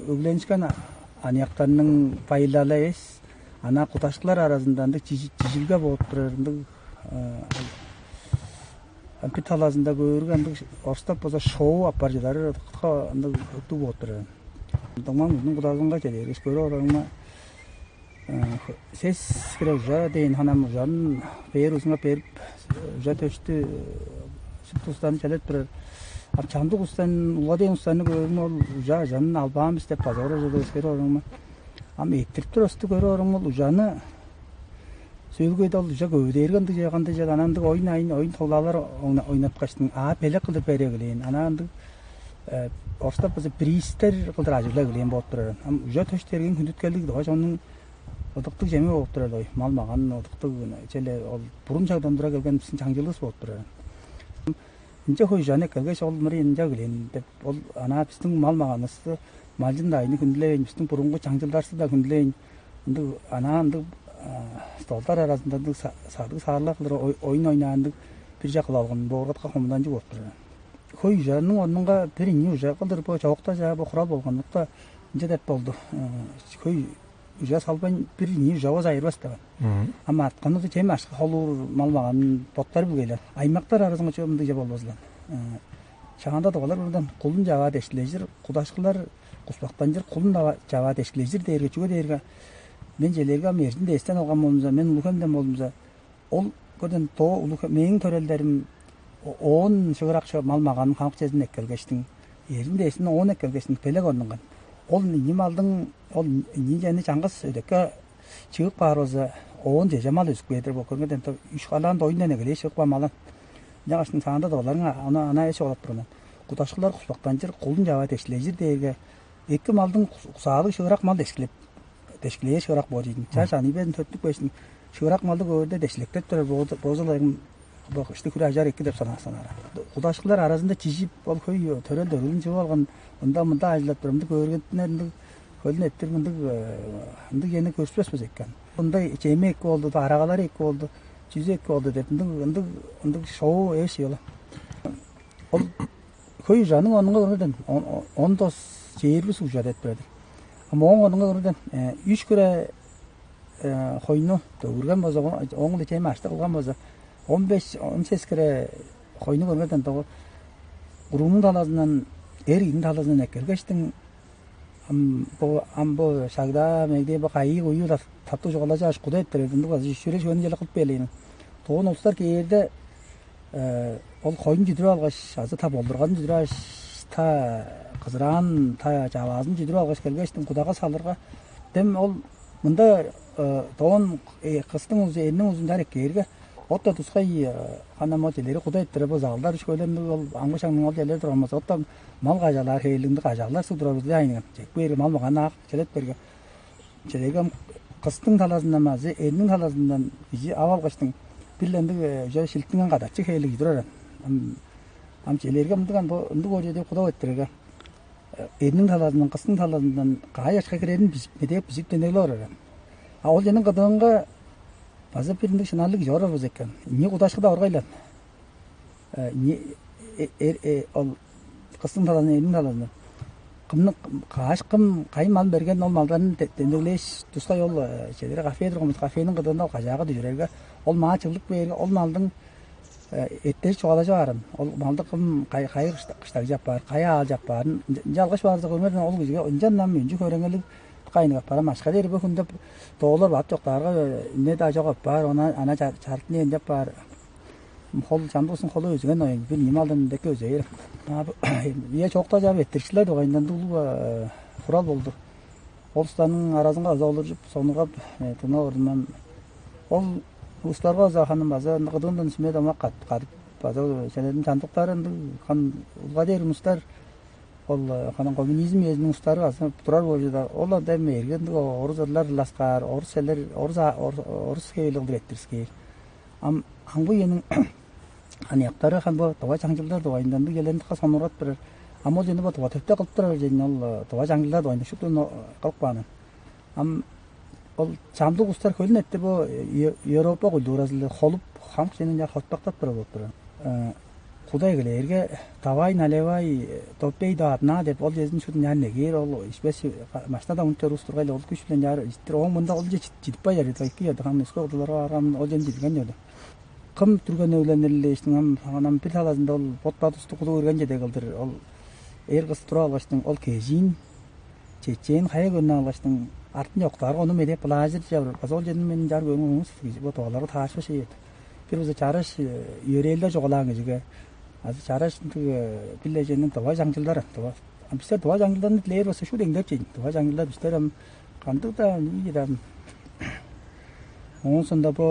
öglenişken aniyaklarının paylalı es. Ana kutaşkılar arasında cisilge boğutturarındık. Bir talazında görürgendik. Orstap boza şovu aparcıları öktü boğutturarın. Tamam bunun kudazınga geliyor. Es görü orağına ses kire uca deyin hanam ucanın peyer uzuna perip uca töçtü süt ustanı çelet birer. Çandık ustanın, uğa deyin ustanı görürüm ol uca canın albağım istep pazar uca da es görü orağına. Ama ettiriptir ostu görü orağına ol ucanı söylgöyde ol uca gövdeyirgendik jaygandı jay anandık oyun tolalar oynap kaçtın. Pele kıldır bere gileyin. Anandık orstap bizi prister kıldır acıla gileyin boğut durarın. Ama uca töçtergen kündüt geldik doğa onun odıqtık jemi boğup durardı. Mal mağanın odıqtık çele burun çağdan dura gelgen bizim çangcılız boğup durarın. İnce koy jane kelgeç ol mırı ince gileyin. Ol ana bizim mal mağanısı malcın da aynı kündüleyin. Bizim burungu çangcıldarsı da kündüleyin. Ana stollar arasında sadık sağırlar kılır oyun oynayandık. Bir jakıl algın boğurgatqa komudancı boğup durarın. Koy janın onunla bir inye uca kıldır bu çoğukta jaa bu kural bolganlıkta ince dep boldu. Koy uca salban bir inye jawaz ayırбас da. Ama atqanı da temi aşkı olur malmağanın botlar bügeler. Aymaklar arasında çoğumda jab olbazlan. Çağanda da olar buradan kulun java deşkilejir, kudaşkılar kusbaqtanjır kulun da java deşkilejir derge çuga derge. Men jelerge merjin desten algan bolumza, men ulukemden bolumza. Ol göden to menin törellerim 10 şıgırak malmağanın kanık jezin ekkelgeçtin. Erin desin 10 ekkelgeçtin pelek onungan. Ol nim aldın, ol nijeni çangız ödekke çıgık bar olsa 10 jeje mal özük bedir bu körgeden 3 kalan da oyundan egele çıgık bar malan. Jagaştın sağında da olarına ana eşe olap durman. Kutaşkılar kusbaqtanjır kulun java deşkilejir derge. Ekki maldın sağlı şıgırak mal deşkileye şıgırak boğdydın. Çarşani ben tötlük beştin. Şıgırak maldı görde deşlektet durar bozalayın. Bak işte kurajar ekki dep sanara. Kudaşkılar arasında çizip ol koyuyor. Törel dörülün cevap algan. Onda ajlap durumda görgentlerinde kölün ettirminde indi yeni köşpesmez ekkan. Bunda çeme ekki oldu, aragalar ekki oldu, cüze ekki oldu dep indi şovu eş yola. Ol koyu janın onunga oradan 10 dos çeyirli sujar etberdi. Ama onunga oradan 3 köre koyunu doğurgan boza, onunla çeme açtı kılgan boza. 15-16 kere koyunu görmeden de kurumun talazından ergin talazından ekkelgeçtin. Bu şagda megde bu kayı uyu da tatlı çoğalaca aş kuda ettirdin. Bu şöyle şöyle jeli kılıp beleyinin. Toğun olslar ki yerde ol koyun jüdürü algaç, azı ta boldurgan jüdürü aş, ta kızıran, ta javazın jüdürü algaç kelgeçtin. Kudaga salırga. Dem ol bunda toğun kıstın uzu, elinin uzun darek yerge. Otta tuskay hanama jeleri kuda ettire bu zağlar şöylendi ol angışanın ol jeleri duramaz. Otta mal gajalar heylindi gajalar su durabız aynen. Jek beri mal magana çelet berge. Jelegem kıstın talazından mazı elinin talazından bizi aval qaçtın. Billendi je şiltingen qadaçı heyli durar. Am jelerge mındıgan bu indi gorjede kuda ettirege. Elinin talazından kıstın talazından qayaçqa kiredin bizip bizip denegler orar. Ol jenin qadığınga bazı birinde şınarlık yorarız ekan. Niye kudaşkı da orgaylan? Ol kıstın talanı, elin talanı. Kımlık kaş kım kaymal bergen ol maldan denirleş tusta yol şeyleri kafeye durmuş. Kafenin qadığında qajağı düşürerge. Ol mağa çıglık verge. Ol maldın etleri çoğalaca varın. Ol maldı kım kayı kıştak yapar, kaya al yapar. Jalgış barzı görmeden ol güzge. Oncan müncü körengelik kayını yapar. Maşka deri bu hunda doğulur bat yoklarga ne de acaba var ona ana çartını ende yapar. Kol çandosun kolu özgen oyun. Bir nimaldan deki özeyir. Ya çok da cevap ettirişler de oyundan dolu kural oldu. Olstanın arasında az olur sonuğa tına orman. Ol uslarga zahanın bazı qıdığından isme de ama qat bazı şeylerin çandıklarında kan ulga der mustar ol kanan komünizm yezinin ustaları aslında durar boyuda olar da mergen oruzlar laskar orseller orus heyligdir ettirski am bu yenin hani yaptары han bu tava çangıllar da oyundan da gelen de sonurat bir ama jeni bu tava tepte qılıp turar jeni ol tava çangıllar da oyunda şu tun qalqpanı am ol çamdıq ustar kölün ettir bu Avropa kulturasında xolup ham senin ya xotpaqtat bir bolupdur. Кудай келерге тавай налевай топпей да адна деп ол жезин шудун ян негер ол ишпес машинада унтер устургайлы ол күч билен жар иттер оң мында ол жетип бай жар тайки яда хам эске одолорго арам ол жен дилген жада кым түргөн өвленерле иштин анам бир талазында ол потпатусту кулу көргөн жеде кылдыр ол эр кыз тура алгаштын ол кезин чечен кая көрүнө алгаштын артын жоктар ону медеп плажер жабыр ол жерин мен жар көрүнгүңүз бо тоолорго таашып шейет бир өзү чараш йөрелде жоголаң жиге азыр чараш билеженин тыва жаңжылдары тыва бизде тыва жаңжылдарын тилер болсо шу деңдеп чейин тыва жаңжылдар биздер кандык да ийда оңсунда бо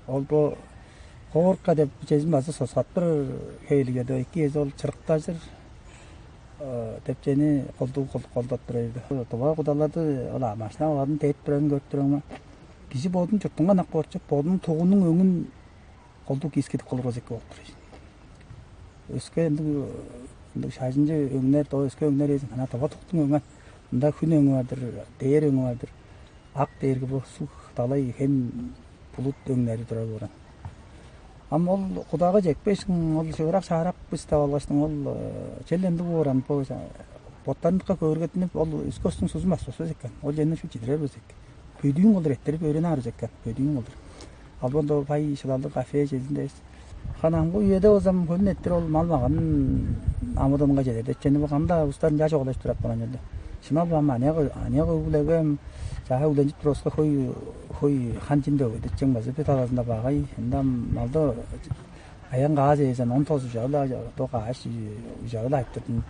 ол бо коорка деп чезин басы сосат бир хейлиге да эки эз ол чырыктажыр тепчени колдоп турайды тыва кудаларды ала машина алардын тээп турарын көрүп тураңма киши бодун журтунга нак борчуп бодун тугунун өңүн колду кийискетип колго зекке болуп турайт өскө эми шажынжы өңнөр то өскө өңнөр эзин ана тыва туктун өңү мында күн өңү бардыр дээр өңү бардыр ак дээрги бу сук далай хем булут өңнөрү тура буран ам ол кудага жекпешиң ол шыгырак шаарак бистеп алгаштың ол челенди буран боттандыкка көргөтүнүп ол үскөстүң сузун баспасыз экен ол жеринен шу жидирербиз экен бөдүүн колдор эттерип өрөнө арыз экен бөдүүн колдор ал бондо пай шылалды кафе жезиндебиз ханамгы үйөдө болсам көнүн эттер ол мал маган амыдынга жетет эчени багамда устарын жа жоголошуп турат бана жерде шымал бама анега угулегем жаа уленжип туруска хой ханжинде өйдөчең базы бет талазында багай анда малды аян газы эзен 19 жагла тока аш жагла айттырдым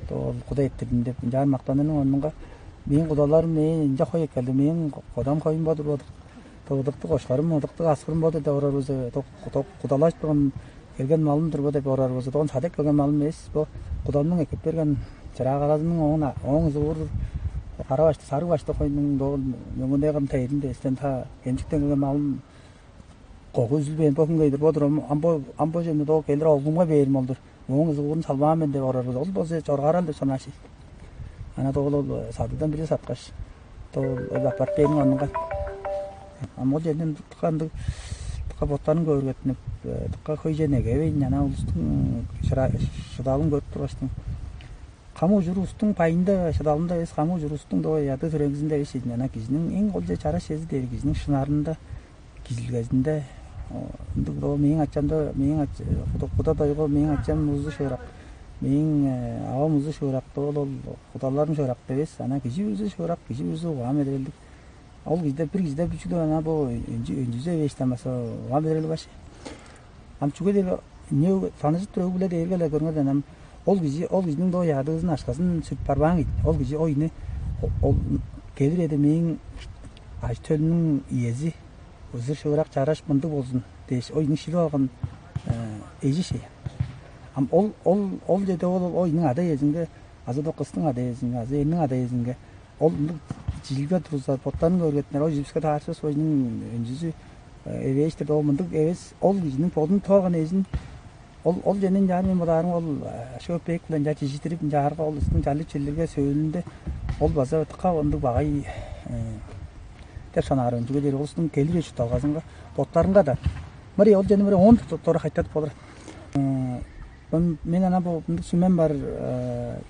то кудай эттердим деп жан мактанын онунга мен кудаларым мен инже хой экелди мен кодам койм бодур тоодукту кошкарым одукту аскырым боду деп орорбуз кудалашып турган келген малым турбу деп орорбуз тогон садек келген малым эмес бу кудамдын экип берген чырак аразынын оң зуур кара башты сары башты койдун мөңүндөй кам тайдында эстен та кемчиктен келген малым кого үзүлбөйүн бокунгейдир бодур амбо жөнү до келдир олгумга берим олдур оң зуурун салбаамын деп орорбуз ол болсо чоргарал деп санашый ана тогол садыдан бири саткаш тогол апарып бериң онунга ол жерден тыкканды тыкка боттарын көргөтүнүп тыкка көйженеге бейин ана улустун шыдалын көрүп тургаштың камуу журустун пайында шыдалында эс камуу журустун до яды төреңизинде бешидин ана кижинин эң кол же чара шези дери кижинин шынарында кизилгезинде до менин ачамда куда-дойго менин ачам музду шыгырак менин абам музду шыгырак ол кудаларым шыгырак дебес ана кижи өзү шыгырак кижи өзү угам эдерелдик ол кезде бир кезде бүчүдө ана бу өнжүзө эчтемесе угам эдерели башы ам чуга деле не танышып туруп биле дээргеле көргөндө анам ол кижинин до ядыгызын ашкасын сүрүп барбаң дейт ол кижи ойуну ол келир эди менин ачтөлүнүн иези өзү шыгырак чараш мындык болсун деш ойуну шилип алган эжи шей ам ол жерде ол ойунун ада эзинге азыр да кыздын ада эзинге азыр элдин ада эзинге ол жилге турса боттарын көргөтүнөр ой жибиске таарчыбыз ойунун өнжүзү эбештер ол мындык эбес ол кижинин бодун тооган эзин ол женин жааны мен буларың ол шөпек билен жа жижитирип жаарга ол үстүн жалып челлерге сөөлүндө ол база тыкка ондук багай деп санаарын жүгө дери улустун келип өчүп алгасынга боттарынга да мыри ол жени 10 тора кайтатып болор мен ана бу сүмөн бар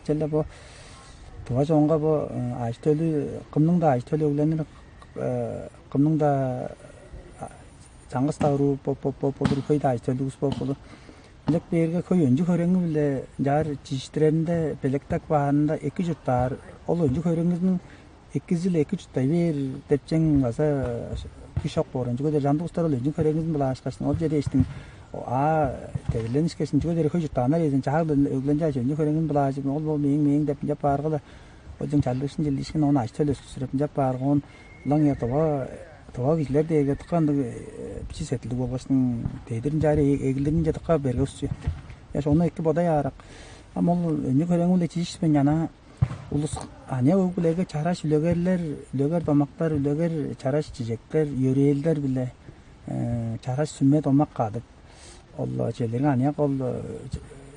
челе бу туга жоңго бу ачтөлү кымның да ачтөлү өгленир кымның да чаңгыс тагыруу болур көй да ачтөлүгүс болур Лек берге көй өнжү көрөңү биле жар чиштиренде белектак баанында 2 жуттар ол өнжү көрөңүздүн 2 жыл 2 жуттай бер депчең баса кишок борун жүгө жанды устар өнжү көрөңүздүн булашкасын ол жерде эчтин теленишкесин жүгө дери көй жуттанар эзин чагыл өглөн жаш өнжү көрөңүн булажып ол бол мең деп жап баргыла ожун чалдышын жылдышын оны ачтөл өскүсүрөп жап баргын лаң ятова кишилер деге тыкканды бичи сетилди болгоштун тейдирин жары эгилдирин же тыкка берге үсчү яш оны 2 бодай арак ам ол өнү көрөңүн эле чижишпен жана улус ане өгүлеге чараш үлөгөр домактар үлөгөр чараш чижектер йөрөөлдөр биле чараш сүмө домак кадып ол желерге ане кол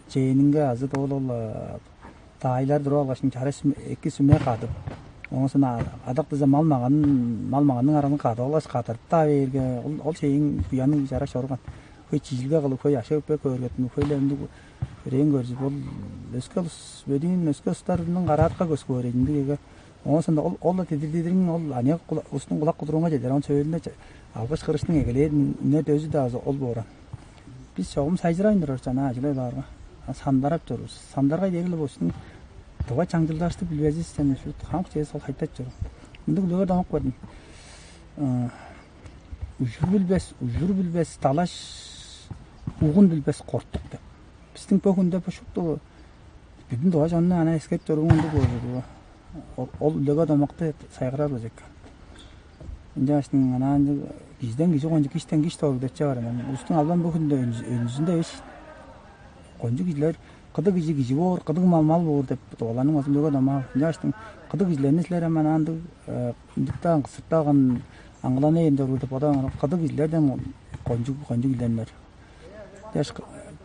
чейнинге азыр ол тайлар туруп алгачын чараш 2 сүмө кадып оңосуна адактыza мал маганын араны кадып алгаш катырып та берге ол чейин куянын жараш орган хой чижилге кылып хой ашып көргөтүн хойлемди рен көрсү бул өскөлс бөдүүн өскөстөрүнүн караатка көз көрөйүндүгү онсонда ол да тедирдирин ол ане устун кулак кудурунга жетер он сөйлөндө алгыч кырыштын эгелери не өзү да ол бооран биз чогум сайжырайындыр жана жылай баарга сандарап жүрүбүз сандарга дегиле болсун тыва чаңжылдашты билбезиз сен ушу хамк же сол кайтат жүрүп мындай лөгө дамак көрдүм ужур билбес талаш угун билбес корктук деп биздин бөгүндө ушукту бүдүн тыва жонуна ана эскеп жүргөндү көрдү ол лөгө дамакты сайгырабыз экен жаштын анан кизден киши конжу киштен киш тобу деп чыгар устун албан бөгүндө өнүзүндө эч конжу кишилер кыды киши боор кыды мал боор деп тооланын өзү лөгө дамак жаштын кыды кишилерин силер аман анды индиктаган кысыртаган аңгылана эндер деп одан кыды кишилерден конжу кишилер жаш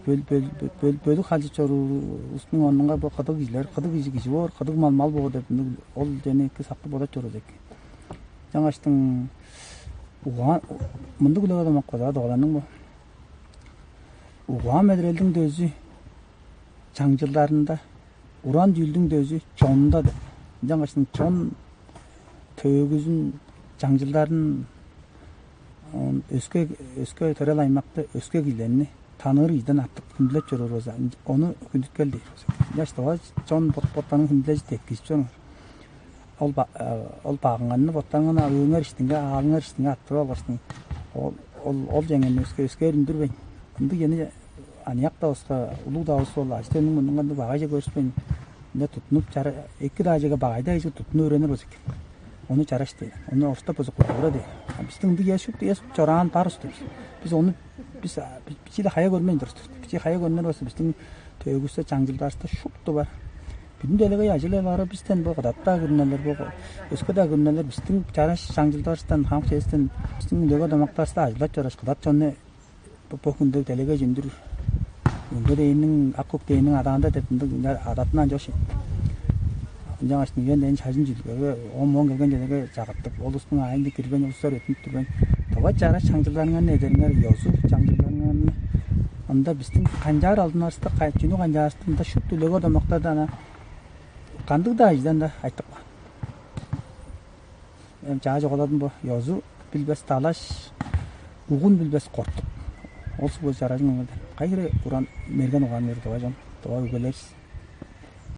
бөлү халжы чору устун орнунга бу кыды кишилер кыды киши боор кыды мал боор деп ол денеки сактып болот жүрөт экен жаңаштын мындык лөгө дамак коза дооланын бу угуа медрелдин дөзү чаңжылдарында уран дүйүлдүн дөзү чонунда деп жаңаштын чон төөгүзүн чаңжылдарын өскө төрөл аймакты өскө кишилерини таныр ийден артык күндүлөп жүрөбүз ону күндүткөл дейбиз жаштыга чон боттанын күндүлөж теткизип жүрөбүз ол багынганны боттанган өңөр иштинге алыңар иштинге аттып алгачтын ол жеңен өскө өндүрбөйн ынды жени аняк да болсо улуу да болсо ол ажтенин мунунганды багай же көрүшпөйн мындай тутунуп эки дажеге багайда эже тутунуп үйрөнөр болсо экен onu çaraştı. Onu orta bozuk kurdu dedi. Bizden de yaşıp çoran parıstı. Biz onu biz de haya görmeyin durdu. Biz haya görmeyin olsa bizden tögüste çangıldaşta şuptu var. Bizim de öyle yaşlılar bizden bu kadar da günler bu. Eski de günler bizden çaraş çangıldaştan ham sesten bizden de damaktaşta ajlar çaraş kadar çonne bu günde delege jindir. Unda deyinin akok deyinin adanda tepinde adatından joşi. жаңаштын үйөндөн чажын жүргөгө он келген жерге жагаттык олустун айында кирген улустар өтүнүп турган таба жара чаңжылдарыңан эдериңер ёзу чаңжылдарыңан анда биздин канжар алдынарыста кайчыну канжарыстында шутту лөгө домоктарда ана кандык да аждан да айттык жаа жоголодун бу ёзу билбес талаш угун билбес корктук олсу бу жаражың кайра уран мерген уган берди тоба жон тоба үгөлерсиз